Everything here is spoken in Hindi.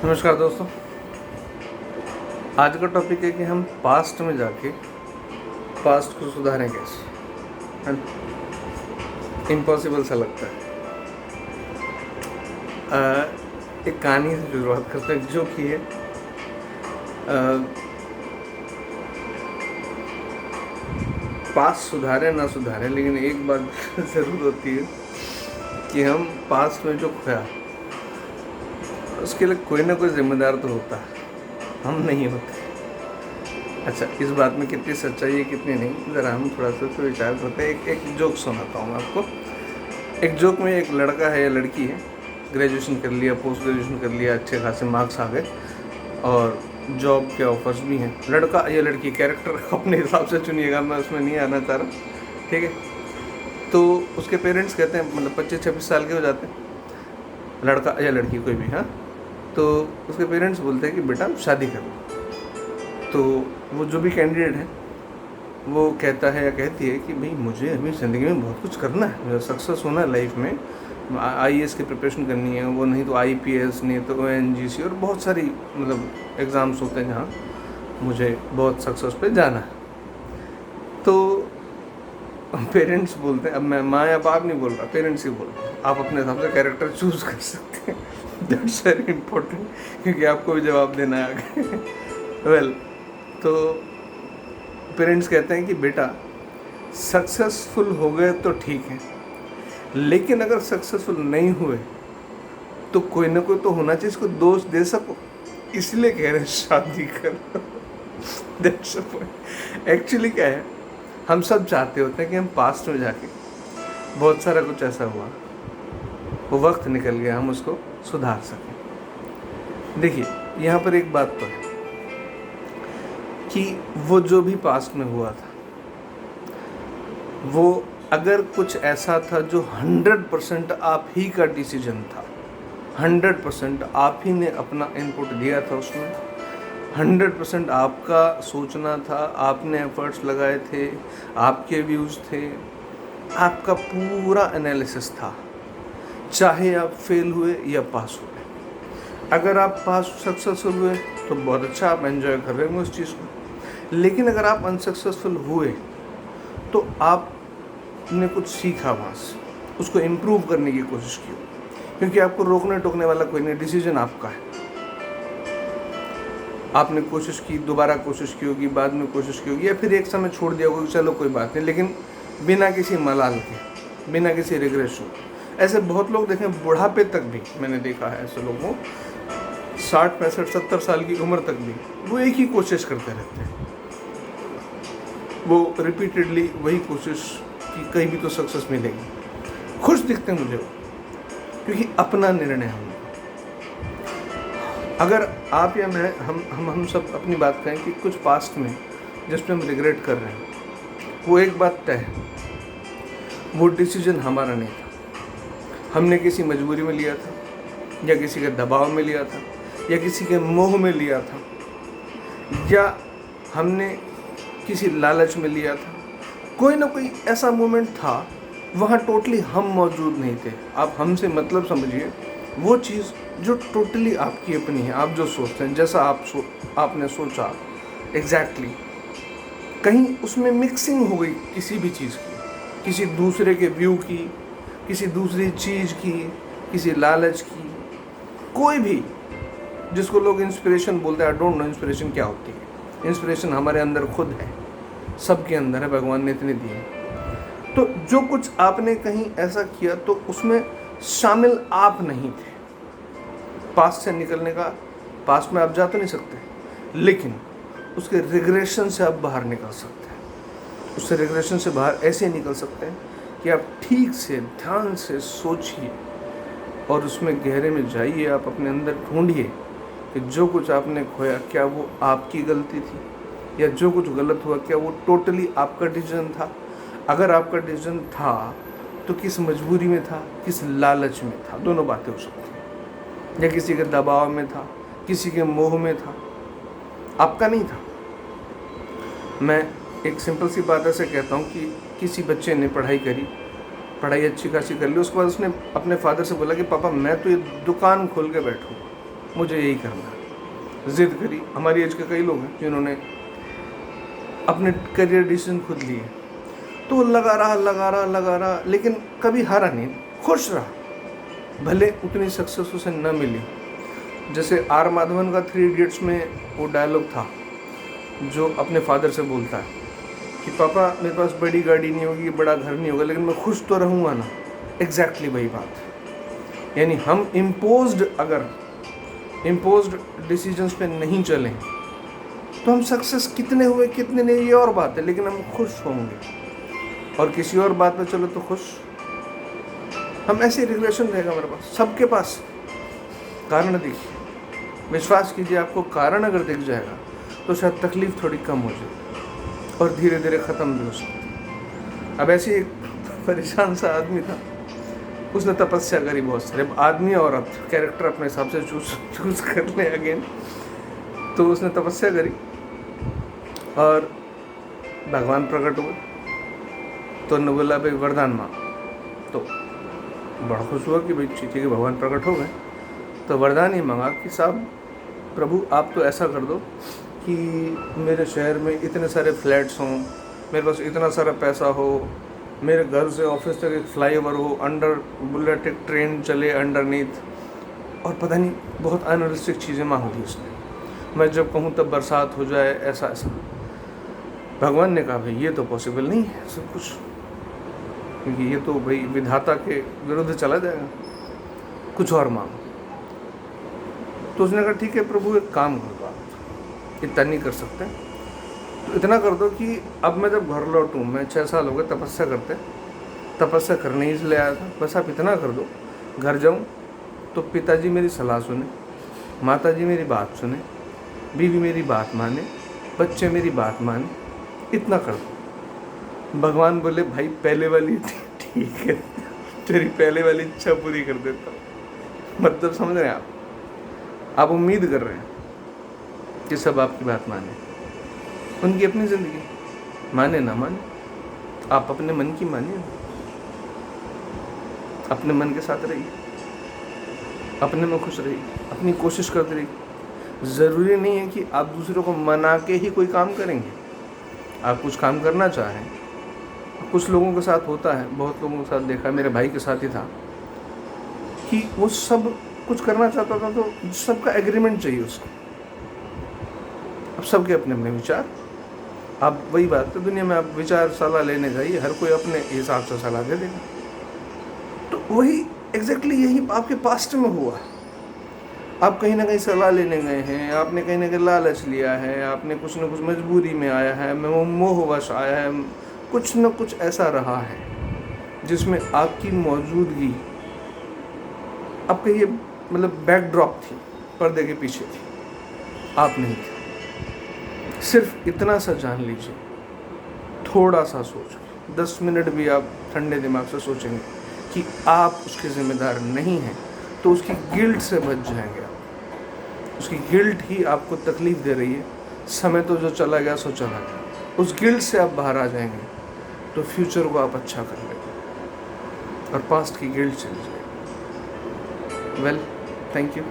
नमस्कार दोस्तों। आज का टॉपिक है कि हम पास्ट में जाके पास्ट को सुधारें कैसे। इम्पॉसिबल सा लगता है। एक कहानी से शुरुआत करते हैं जो कि है पास्ट सुधारे ना सुधारे, लेकिन एक बात ज़रूर होती है कि हम पास्ट में जो खोया उसके लिए कोई ना कोई जिम्मेदार तो होता है, हम नहीं होते। अच्छा, इस बात में कितनी सच्चाई है कितनी नहीं, ज़रा हम थोड़ा सा तो विचार करते हैं। एक जोक सुनाता हूँ मैं आपको। एक जोक में एक लड़का है या लड़की है, ग्रेजुएशन कर लिया, पोस्ट ग्रेजुएशन कर लिया, अच्छे खासे मार्क्स आ गए और जॉब के ऑफर्स भी हैं। लड़का या लड़की, कैरेक्टर अपने हिसाब से चुनिएगा, मैं उसमें नहीं आना चाह रहा, ठीक है। तो उसके पेरेंट्स कहते हैं, मतलब 25-26 साल के हो जाते हैं, लड़का या लड़की कोई भी, हाँ। तो उसके पेरेंट्स बोलते हैं कि बेटा शादी कर लो। तो वो जो भी कैंडिडेट है वो कहता है या कहती है कि भाई मुझे अभी ज़िंदगी में बहुत कुछ करना है, मुझे सक्सेस होना है लाइफ में, आईएएस की प्रिपरेशन करनी है, वो नहीं तो आईपीएस, नहीं तो ओएनजीसी, और बहुत सारी मतलब एग्ज़ाम्स होते हैं जहाँ मुझे बहुत सक्सेस पे जाना है। तो पेरेंट्स बोलते हैं, अब मैं माँ या बाप नहीं बोल रहा, पेरेंट्स ही बोल रहा हूँ, आप अपने हिसाब से कैरेक्टर चूज़ कर सकते हैं। दैट्स वेरी इम्पोर्टेंट, क्योंकि आपको भी जवाब देना है आगे। वेल, तो पेरेंट्स कहते हैं कि बेटा सक्सेसफुल हो गए तो ठीक है, लेकिन अगर सक्सेसफुल नहीं हुए तो कोई ना कोई तो होना चाहिए इसको दोष दे सको, इसलिए कह रहे हैं शादी करो। That's the point. एक्चुअली क्या है, हम सब चाहते होते हैं कि हम पास्ट में जाके बहुत सारा कुछ ऐसा हुआ, वो वक्त निकल गया, हम उसको सुधार सकें। देखिए, यहाँ पर एक बात तो है कि वो जो भी पास्ट में हुआ था, वो अगर कुछ ऐसा था जो 100% आप ही का डिसीजन था, 100% आप ही ने अपना इनपुट दिया था उसमें, 100% आपका सोचना था, आपने एफर्ट्स लगाए थे, आपके व्यूज़ थे, आपका पूरा एनालिसिस था, चाहे आप फेल हुए या पास हुए। अगर आप पास सक्सेसफुल हुए तो बहुत अच्छा, आप एंजॉय कर रहे होंगे उस चीज़ को। लेकिन अगर आप अनसक्सेसफुल हुए तो आपने कुछ सीखा वहाँ से, उसको इम्प्रूव करने की कोशिश की, क्योंकि आपको रोकने टोकने वाला कोई नहीं, डिसीजन आपका है। आपने कोशिश की, दोबारा कोशिश की होगी, बाद में कोशिश की होगी, या फिर एक समय छोड़ दिया होगा, चलो कोई बात नहीं, लेकिन बिना किसी मलाल के, बिना किसी रिग्रेशन। ऐसे बहुत लोग देखें, बुढ़ापे तक भी मैंने देखा है ऐसे लोगों, 60, 65, 70 साल की उम्र तक भी वो एक ही कोशिश करते रहते हैं, वो रिपीटेडली वही कोशिश कि कहीं भी तो सक्सेस मिलेगी। खुश दिखते हैं मुझे वो, क्योंकि अपना निर्णय है। अगर आप या मैं, हम सब अपनी बात कहें कि कुछ पास्ट में जिसमें हम रिग्रेट कर रहे हैं, वो एक बात तय है, वो डिसीजन हमारा नहीं था, हमने किसी मजबूरी में लिया था, या किसी के दबाव में लिया था, या किसी के मोह में लिया था, या हमने किसी लालच में लिया था। कोई ना कोई ऐसा मोमेंट था, वहाँ टोटली हम मौजूद नहीं थे। आप हमसे मतलब समझिए वो चीज़ जो टोटली आपकी अपनी है, आप जो सोचते हैं, जैसा आपने सोचा एग्जैक्टली, कहीं उसमें मिक्सिंग हो गई किसी भी चीज़ की, किसी दूसरे के व्यू की, किसी दूसरी चीज़ की, किसी लालच की, कोई भी, जिसको लोग इंस्पिरेशन बोलते हैं। आई डोंट नो इंस्पिरेशन क्या होती है। इंस्पिरेशन हमारे अंदर खुद है, सबके अंदर है, भगवान ने इतने दिए। तो जो कुछ आपने कहीं ऐसा किया तो उसमें शामिल आप नहीं थे। पास्ट से निकलने का, पास्ट में आप जा तो नहीं सकते, लेकिन उसके रिग्रेशन से आप बाहर निकल सकते हैं। उससे रिग्रेशन से बाहर ऐसे निकल सकते हैं कि आप ठीक से ध्यान से सोचिए और उसमें गहरे में जाइए, आप अपने अंदर ढूंढिए कि जो कुछ आपने खोया क्या वो आपकी गलती थी, या जो कुछ गलत हुआ क्या वो टोटली आपका डिसीजन था। अगर आपका डिसीजन था तो किस मजबूरी में था, किस लालच में था, दोनों बातें हो सकती हैं। या किसी के दबाव में था, किसी के मोह में था, आपका नहीं था। मैं एक सिंपल सी बात ऐसे कहता हूँ कि किसी बच्चे ने पढ़ाई करी, पढ़ाई अच्छी खासी कर ली, उसके बाद उसने अपने फादर से बोला कि पापा मैं तो ये दुकान खोल के बैठूँ, मुझे यही करना है। ज़िद करी। हमारी एज के कई लोग हैं जिन्होंने अपने करियर डिसीजन खुद लिए, तो लगा रहा, लेकिन कभी हारा नहीं, खुश रहा, भले उतनी सक्सेस उसे न मिली। जैसे आर माधवन का 3 इडियट्स में वो डायलॉग था जो अपने फादर से बोलता है कि पापा मेरे पास बड़ी गाड़ी नहीं होगी, बड़ा घर नहीं होगा, लेकिन मैं खुश तो रहूँगा ना। एग्जैक्टली वही बात। यानी हम इम्पोज्ड डिसीजंस पे नहीं चलें तो हम सक्सेस कितने हुए कितने नहीं ये और बात है, लेकिन हम खुश होंगे। और किसी और बात पे चलो तो खुश हम, ऐसे रिग्रेशन रहेगा हमारे पास। सबके पास कारण देखिए, विश्वास कीजिए, आपको कारण अगर दिख जाएगा तो शायद तकलीफ थोड़ी कम हो जाए और धीरे धीरे ख़त्म भी हो सकती। अब ऐसे एक परेशान सा आदमी था, उसने तपस्या करी बहुत सारे। आदमी औरत कैरेक्टर अपने हिसाब से चूज कर ले अगेन। तो उसने तपस्या करी और भगवान प्रकट हुए, तो उन्होंने बोला भाई वरदान मांग। तो बड़ा खुश हुआ कि भाई ठीक है भगवान प्रकट हो गए। तो वरदान ही मांगा कि साहब प्रभु आप तो ऐसा कर दो कि मेरे शहर में इतने सारे फ्लैट्स हों, मेरे पास इतना सारा पैसा हो, मेरे घर से ऑफिस तक एक फ्लाईओवर हो, अंडर बुलेट एक ट्रेन चले अंडरनीथ, और पता नहीं बहुत अनरियलिस्टिक चीज़ें मांग ली उसने। मैं जब कहूँ तब बरसात हो जाए, ऐसा ऐसा। भगवान ने कहा भाई ये तो पॉसिबल नहीं है सब कुछ, क्योंकि ये तो भाई विधाता के विरुद्ध चला जाएगा, कुछ और मांगो। तो उसने कहा ठीक है प्रभु एक काम कर दो, आप इतना नहीं कर सकते तो इतना कर दो कि अब मैं जब घर लौटूँ, मैं 6 साल हो गए तपस्या करने ही इसलिए आया था, बस आप इतना कर दो घर जाऊँ तो पिताजी मेरी सलाह सुने, माताजी मेरी बात सुने, बीवी मेरी बात माने, बच्चे मेरी बात माने, इतना कर दो। भगवान बोले भाई पहले वाली ठीक है, तेरी पहले वाली इच्छा पूरी कर देता हूँ। मतलब समझ रहे हैं आप उम्मीद कर रहे हैं कि सब आपकी बात माने। उनकी अपनी ज़िंदगी, माने ना माने, आप अपने मन की मानिए, अपने मन के साथ रहिए, अपने में खुश रहिए, अपनी कोशिश करते रहिए। ज़रूरी नहीं है कि आप दूसरों को मना के ही कोई काम करेंगे। आप कुछ काम करना चाहें, कुछ लोगों के साथ होता है, बहुत लोगों के साथ देखा, मेरे भाई के साथ ही था कि वो सब कुछ करना चाहता था तो सबका एग्रीमेंट चाहिए उसको। अब सबके अपने अपने विचार, आप वही बात है दुनिया में, आप विचार सलाह लेने जाइए, हर कोई अपने हिसाब से सलाह दे देगा। तो वही एग्जैक्टली यही आपके पास्ट में हुआ। आप कहीं ना कहीं सलाह लेने गए हैं, आपने कहीं ना कहीं लालच लिया है, आपने कुछ ना कुछ मजबूरी में आया है, मोहवश आया है, कुछ न कुछ ऐसा रहा है जिसमें आपकी मौजूदगी, आपके ये मतलब बैकड्रॉप थी, पर्दे के पीछे थी, आप नहीं थे। सिर्फ इतना सा जान लीजिए, थोड़ा सा सोच, 10 मिनट भी आप ठंडे दिमाग से सोचेंगे कि आप उसके ज़िम्मेदार नहीं हैं, तो उसकी गिल्ट से बच जाएंगे आप। उसकी गिल्ट ही आपको तकलीफ़ दे रही है। समय तो जो चला गया सो चला गया, उस गिल्ट से आप बाहर आ जाएंगे तो फ्यूचर को आप अच्छा कर लेंगे और पास्ट की गिल्ट चली जाएगी। Well, thank you.